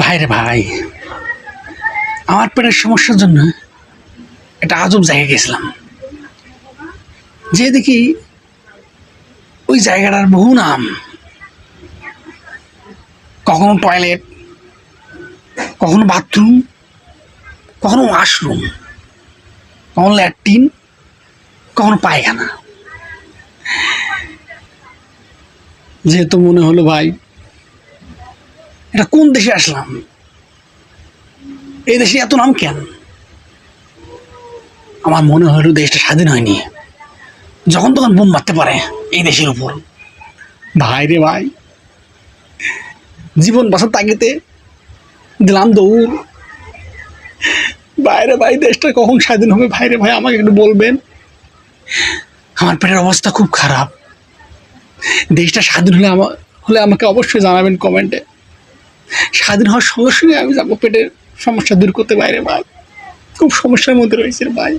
ভাইরে ভাই, আমার পেটের সমস্যার জন্য একটা আজব জায়গায় গেছিলাম। যে দেখি ওই জায়গাটার বহু নাম, কখনো টয়লেট, কখনো বাথরুম, কখনো ওয়াশরুম, কখনো ল্যাট্রিন, কখনো পায়খানা। যেহেতু মনে হলো ভাই, এটা কোন দেশে আসলাম, এই দেশে এত নাম কেন? আমার মনে হলো দেশটা স্বাধীন হয়নি, যখন তখন বোম মারতে পারে এই দেশের উপর। ভাই রে ভাই, জীবন বাঁচার তাগিদে দিলাম দৌড়। বাইরে ভাই, দেশটা কখন স্বাধীন হবে? ভাইরে ভাই, আমাকে একটু বলবেন। আমার পেটের অবস্থা খুব খারাপ। দেশটা স্বাধীন হলে আমাকে অবশ্যই জানাবেন কমেন্টে। স্বাধীন হওয়ার সঙ্গে সঙ্গে আমি যাবো পেটের সমস্যা দূর করতে। বাইরে ভাই, খুব সমস্যার মধ্যে রয়েছে ভাই।